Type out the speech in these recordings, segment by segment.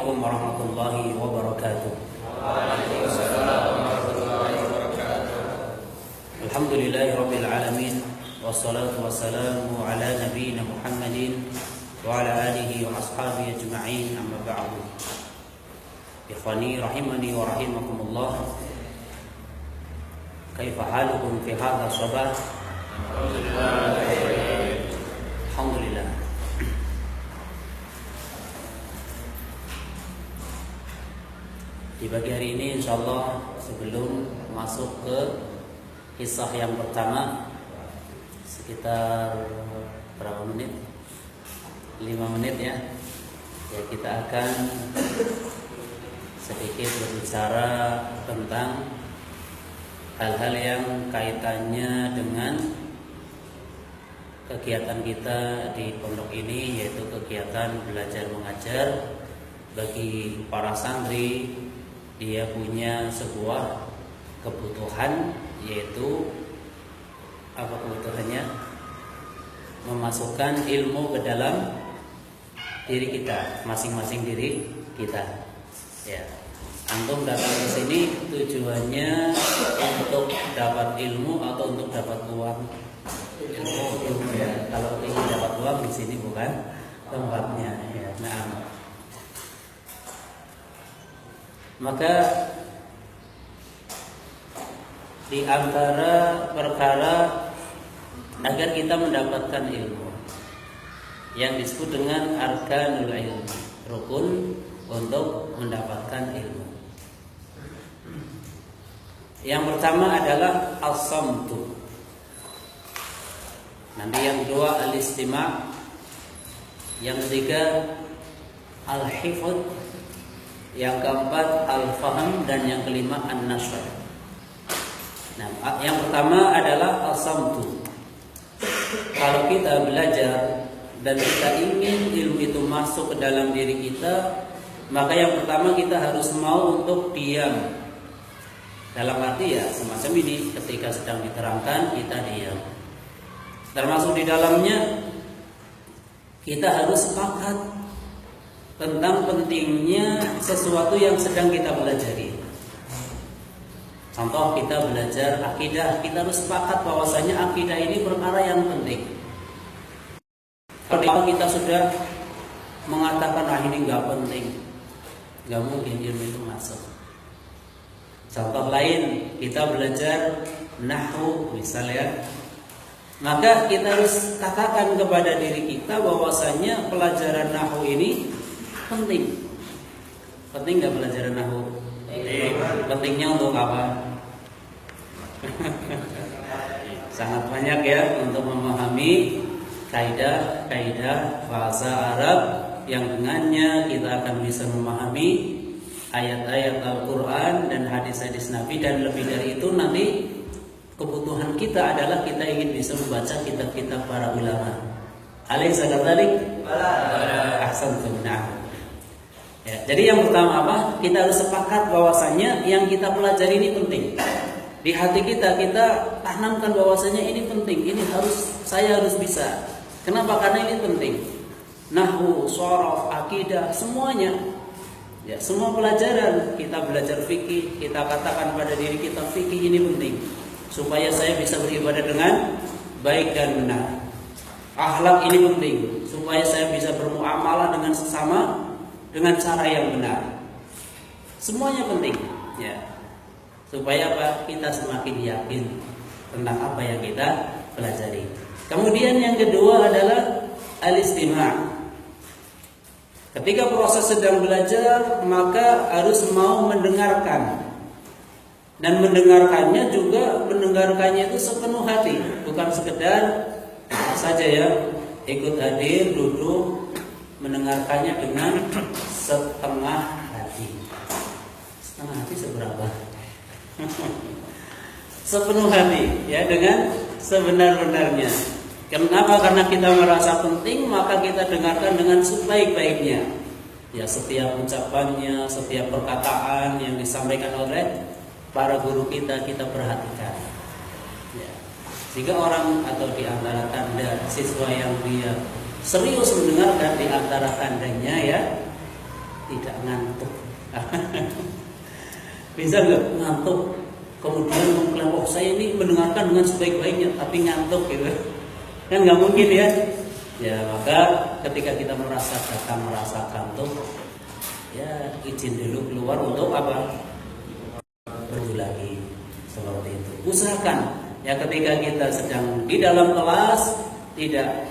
Assalamualaikum warahmatullahi wabarakatuh. Alhamdulillahirabbil alamin wassalatu wassalamu ala nabiyyina Muhammadin wa ala alihi wa ashabihi ajma'in, amma ba'du. Ikhwani rahimani wa rahimakumullah. Kaifa halukum fi hadha sabah? Alhamdulillah. Di pagi hari ini insyaallah, sebelum masuk ke kisah yang pertama, sekitar berapa menit? 5 menit ya. Ya, kita akan sedikit berbicara tentang hal-hal yang kaitannya dengan kegiatan kita di pondok ini, yaitu kegiatan belajar mengajar. Bagi para santri, dia punya sebuah kebutuhan, yaitu apa kebutuhannya? Memasukkan ilmu ke dalam diri kita, masing-masing diri kita. Ya, antum datang ke sini tujuannya untuk dapat ilmu atau untuk dapat uang? Ilmu ya. Kalau ingin dapat uang, di sini bukan tempatnya. Ya, nah. Maka di antara perkara agar kita mendapatkan ilmu yang disebut dengan arkanul ilmi, rukun untuk mendapatkan ilmu. Yang pertama adalah as-samtu. Nanti yang kedua al-istima'. Yang ketiga al-hifdz. Yang keempat al-faham, dan yang kelima an-nashr. Nah, yang pertama adalah as-samtu. Kalau kita belajar dan kita ingin ilmu itu masuk ke dalam diri kita, maka yang pertama kita harus mau untuk diam. Dalam arti ya semacam ini, ketika sedang diterangkan kita diam. Termasuk di dalamnya kita harus sepakat tentang pentingnya sesuatu yang sedang kita pelajari. Contoh, kita belajar akidah, kita harus sepakat bahwasanya akidah ini perkara yang penting. Kalau kita sudah mengatakan ini nggak penting, nggak mungkin ilmu itu masuk. Contoh lain, kita belajar nahwu misalnya, maka kita harus katakan kepada diri kita bahwasanya pelajaran nahwu ini penting. Penting nggak pelajaran nahwu? Pentingnya untuk apa? Sangat banyak ya, untuk memahami kaidah-kaidah bahasa Arab yang dengannya kita akan bisa memahami ayat-ayat Al-Quran dan hadis-hadis Nabi. Dan lebih dari itu, nanti kebutuhan kita adalah kita ingin bisa membaca kitab-kitab para ulama. Alaysa kadzalik? Ahsantum. Ya, jadi yang pertama apa? Kita harus sepakat bahwasanya yang kita pelajari ini penting. Di hati kita tanamkan bahwasanya ini penting, ini saya harus bisa. Kenapa? Karena ini penting. Nahwu, shorof, akidah, semuanya. Ya, semua pelajaran, kita belajar fikih, kita katakan pada diri kita fikih ini penting supaya saya bisa beribadah dengan baik dan benar. Akhlak ini penting supaya saya bisa bermuamalah dengan sesama dengan cara yang benar. Semuanya penting, ya. Supaya apa? Kita semakin yakin tentang apa yang kita pelajari. Kemudian yang kedua adalah al-istima'. Ketika proses sedang belajar, maka harus mau mendengarkan. Dan mendengarkannya juga mendengarkannya itu sepenuh hati, bukan sekedar saja ya, ikut hadir, duduk, mendengarkannya dengan setengah hati. Setengah hati seberapa? Sepenuh hati ya, dengan sebenar-benarnya. Kenapa? Karena kita merasa penting, maka kita dengarkan dengan sebaik-baiknya. Ya, setiap ucapannya, setiap perkataan yang disampaikan oleh para guru kita perhatikan. Ya. Jika orang atau di antara Anda siswa yang dia serius mendengarkan di antara tandanya ya, tidak ngantuk. Bisa nggak ngantuk kemudian mengklaim, oh saya ini mendengarkan dengan sebaik-baiknya tapi ngantuk gitu, kan nggak mungkin ya. Ya maka ketika kita merasa kantuk, ya izin dulu keluar untuk apa? Pergi lagi seperti itu. Usahakan ya ketika kita sedang di dalam kelas tidak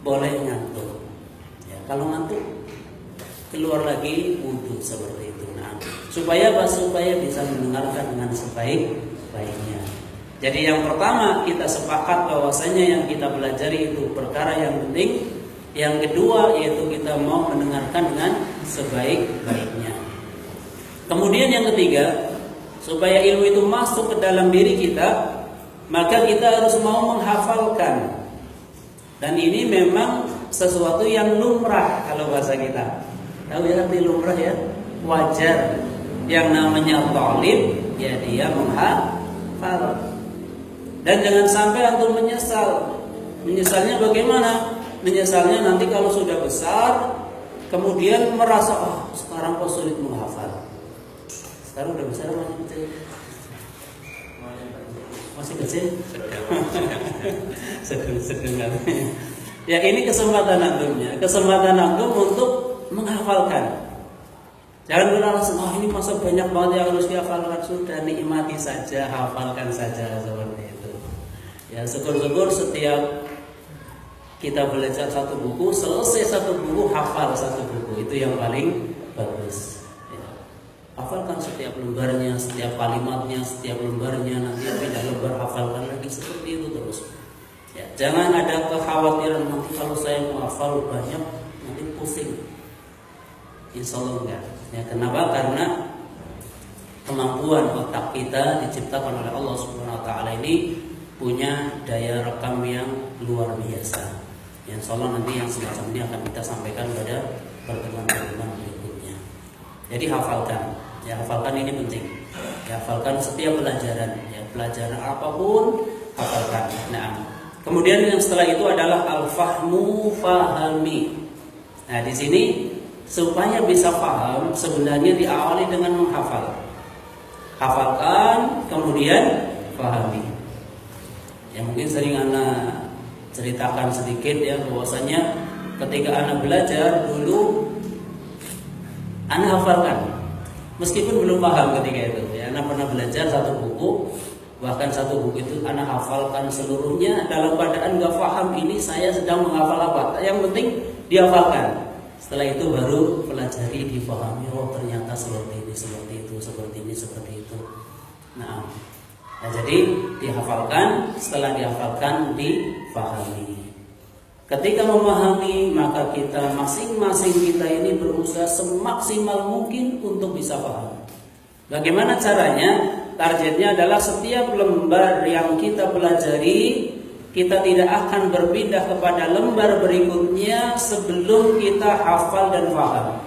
boleh ngantuk. Ya, kalau ngantuk keluar lagi wudhu seperti itu. Nah, supaya bisa mendengarkan dengan sebaik-baiknya. Jadi yang pertama kita sepakat bahwasanya yang kita pelajari itu perkara yang penting. Yang kedua yaitu kita mau mendengarkan dengan sebaik-baiknya. Kemudian yang ketiga, supaya ilmu itu masuk ke dalam diri kita, maka kita harus mau menghafalkan. Dan ini memang sesuatu yang lumrah kalau bahasa kita. Tahu ya arti lumrah ya? Wajar. Yang namanya talib ya dia menghafal. Dan jangan sampai antum menyesal. Menyesalnya bagaimana? Menyesalnya nanti kalau sudah besar, kemudian merasa, oh sekarang kok sulit menghafal. Sekarang udah besar masih kecil? Masih kecil? Sedang. Ya ini kesempatan antumnya. Kesempatan antum untuk menghafalkan. Jangan beralasan, oh ini masa banyak banget yang harus dihafalkan. Sudah nikmati saja, hafalkan saja seperti itu. Ya syukur-syukur setiap kita belajar satu buku, selesai satu buku, hafal satu buku. Itu yang paling bagus. Ya. Hafalkan setiap lembarnya, setiap kalimatnya, setiap lembarnya. Nanti pindah lembar hafalkan lagi seperti itu terus. Ya, jangan ada kekhawatiran nanti kalau saya mau hafal banyak nanti pusing. Insya Allah enggak. Ya, kenapa? Karena kemampuan otak kita diciptakan oleh Allah Subhanahu Wa Taala ini punya daya rekam yang luar biasa. Yang insya Allah nanti yang semacam ini akan kita sampaikan pada pertemuan-pertemuan berikutnya. Jadi hafalkan, ya hafalkan ini penting. Ya hafalkan setiap pelajaran, ya pelajaran apapun hafalkan. Nah, kemudian yang setelah itu adalah al-fahmu fahami. Nah di sini supaya bisa paham sebenarnya diawali dengan menghafal. Hafalkan, kemudian pahami. Ya mungkin sering anak ceritakan sedikit ya bahwasanya ketika anak belajar dulu anak hafalkan meskipun belum paham ketika itu ya. Anak pernah belajar satu buku, bahkan satu buku itu anak hafalkan seluruhnya dalam keadaan gak paham ini saya sedang menghafal apa. Yang penting dihafalkan. Setelah itu baru pelajari, dipahami, oh ternyata seperti ini, seperti itu, seperti ini, seperti itu. Nah, jadi dihafalkan, setelah dihafalkan difahami. Ketika memahami maka kita masing-masing kita ini berusaha semaksimal mungkin untuk bisa paham. Bagaimana caranya? Targetnya adalah setiap lembar yang kita pelajari kita tidak akan berpindah kepada lembar berikutnya sebelum kita hafal dan paham.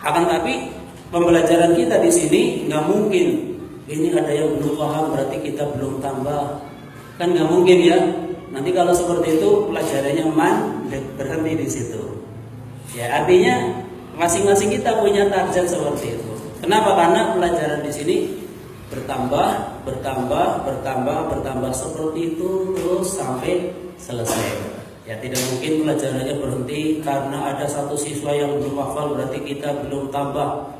Akan tapi pembelajaran kita di sini nggak mungkin. Ini ada yang belum paham berarti kita belum tambah. Kan nggak mungkin ya. Nanti kalau seperti itu pelajarannya berhenti di situ. Ya artinya masing-masing kita punya target seperti itu. Kenapa? Karena pelajaran di sini bertambah seperti itu terus sampai selesai. Ya tidak mungkin pelajarannya berhenti karena ada satu siswa yang belum hafal berarti kita belum tambah.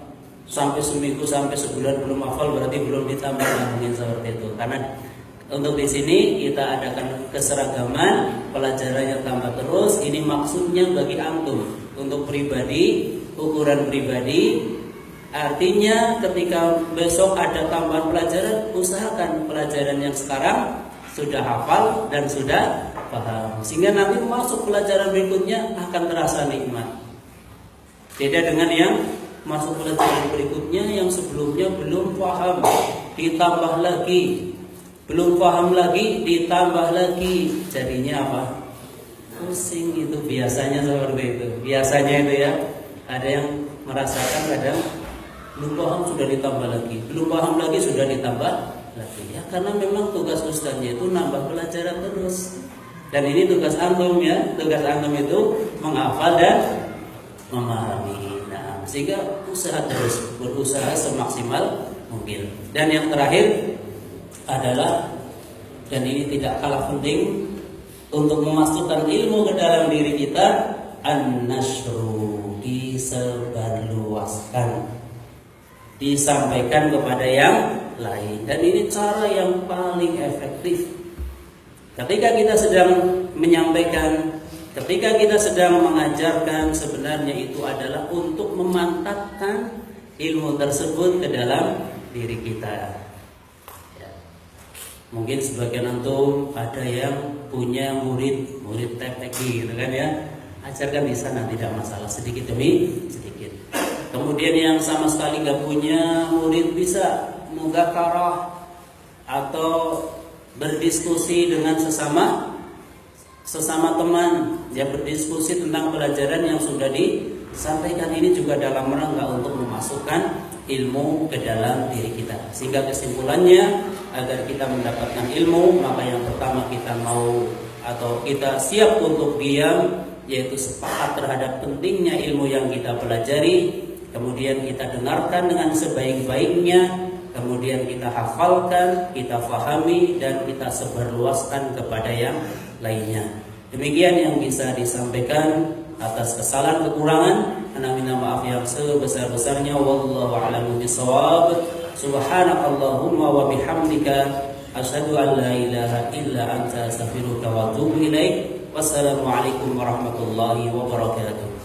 Sampai seminggu sampai sebulan belum hafal berarti belum ditambah, mungkin seperti itu. Karena untuk di sini kita adakan keseragaman, pelajarannya tambah terus. Ini maksudnya bagi antum untuk pribadi, ukuran pribadi. Artinya ketika besok ada tambahan pelajaran, usahakan pelajaran yang sekarang sudah hafal dan sudah paham, sehingga nanti masuk pelajaran berikutnya akan terasa nikmat. Beda dengan yang masuk pelajaran berikutnya yang sebelumnya belum paham, ditambah lagi, belum paham lagi, ditambah lagi, jadinya apa? Pusing itu biasanya seperti itu. Biasanya itu ya, ada yang merasakan kadang belum paham sudah ditambah lagi, belum paham lagi sudah ditambah lagi. Ya karena memang tugas ustaznya itu nambah pelajaran terus. Dan ini tugas antum ya, tugas antum itu menghafal dan memahami. Nah, sehingga terus berusaha semaksimal mungkin. Dan yang terakhir adalah, dan ini tidak kalah penting untuk memasukkan ilmu ke dalam diri kita, an-nashru, disebarluaskan, disampaikan kepada yang lain. Dan ini cara yang paling efektif. Ketika kita sedang menyampaikan, ketika kita sedang mengajarkan, sebenarnya itu adalah untuk memantapkan ilmu tersebut ke dalam diri kita. Ya. Mungkin sebagian antum ada yang punya murid TPQ gitu kan ya. Ajarkan di sana, tidak masalah, sedikit demi sedikit. Kemudian yang sama sekali gak punya murid, bisa muzakarah atau berdiskusi dengan sesama teman, ya, berdiskusi tentang pelajaran yang sudah disampaikan. Ini juga dalam rangka untuk memasukkan ilmu ke dalam diri kita. Sehingga kesimpulannya, agar kita mendapatkan ilmu, maka yang pertama kita mau atau kita siap untuk diam, yaitu sepakat terhadap pentingnya ilmu yang kita pelajari. Kemudian kita dengarkan dengan sebaik-baiknya, kemudian kita hafalkan, kita fahami, dan kita sebarluaskan kepada yang lainnya. Demikian yang bisa disampaikan. Atas kesalahan kekurangan, ana minta maaf yang sebesar-besarnya. Wallahu a'lamu bishawab. Subhanakallahumma wa bihamdika, asyhadu an la ilaha illa anta, astaghfiruka wa atubu ilaik. Wassalamualaikum warahmatullahi wabarakatuh.